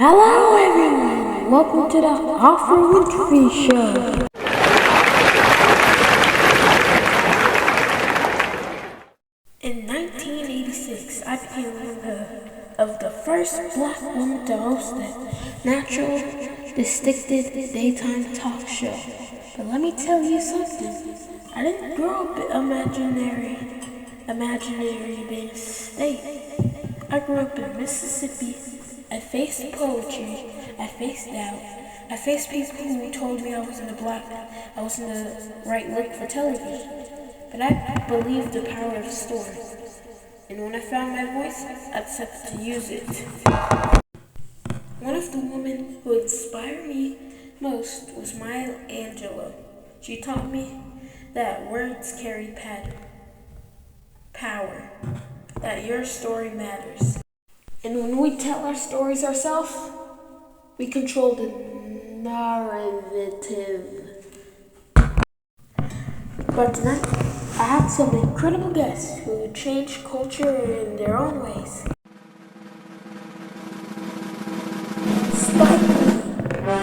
Hello everyone, welcome to the Alfred Winfrey Show. In 1986, I became one of the first black women to host a natural, distinctive daytime talk show. But let me tell you something, I didn't grow up in imaginary Bay State. I grew up in Mississippi. I faced poetry, I faced doubt, I faced people who told me I wasn't the right look for television. But I believed the power of story. And when I found my voice, I decided to use it. One of the women who inspired me most was Maya Angelou. She taught me that words carry power, that your story matters. And when we tell our stories ourselves, we control the narrative. But tonight, I have some incredible guests who change culture in their own ways. Spike Lee,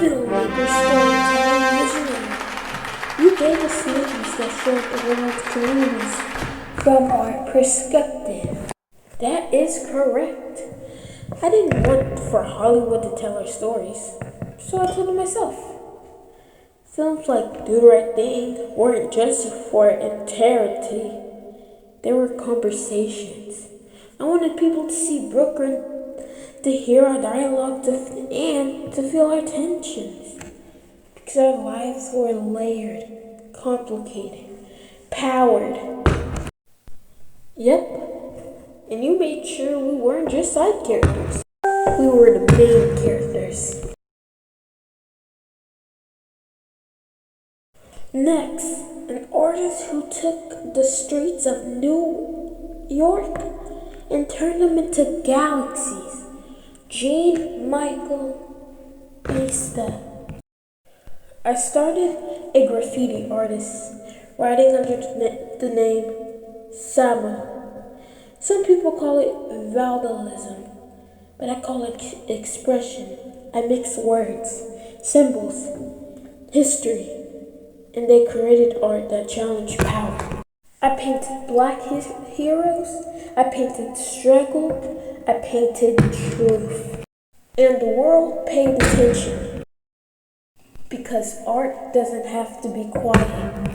filmmaker, storyteller, visionary. You gave us movies that showed the world's communities from our perspective. That is correct. I didn't want for Hollywood to tell our stories, so I told them myself. Films like Do the Right Thing weren't just for entertainment, they were conversations. I wanted people to see Brooklyn, to hear our dialogue, and to feel our tensions. Because our lives were layered, complicated, powered. Yep. And you made sure we weren't just side characters. We were the main characters. Next, an artist who took the streets of New York and turned them into galaxies. Jean-Michel Basquiat. I started a graffiti artist, writing under the name Sama. Some people call it vandalism, but I call it expression. I mix words, symbols, history, and they created art that challenged power. I painted black heroes, I painted struggle, I painted truth. And the world paid attention, because art doesn't have to be quiet.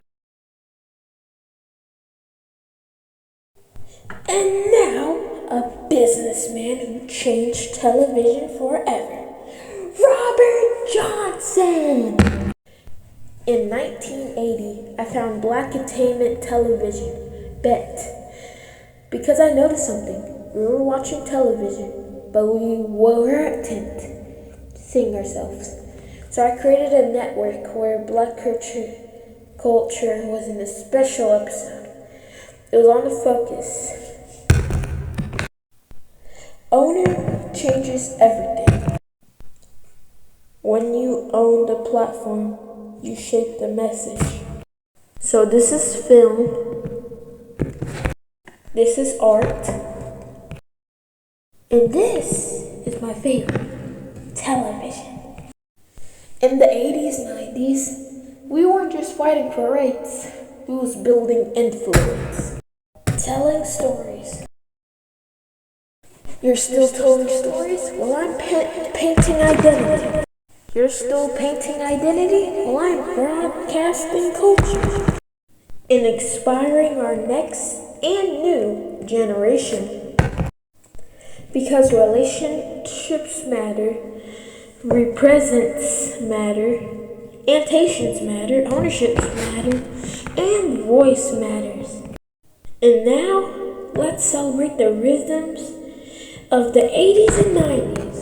And now, a businessman who changed television forever, Robert Johnson! In 1980, I found Black Entertainment Television, BET, because I noticed something. We were watching television, but we weren't seeing ourselves. So I created a network where Black culture was in a special episode. It was on the Focus. Owner changes everything. When you own the platform, you shape the message. So this is film. This is art. And this is my favorite, television. In the 80s, 90s, we weren't just fighting for rights. We was building influence. Telling stories. You're still telling stories? Well, I'm painting identity. You're still painting identity? Well, I'm broadcasting culture. And inspiring our next and new generation. Because relationships matter, represents matter, annotations matter, ownerships matter, and voice matters. And now, let's celebrate the rhythms of the 80s and 90s.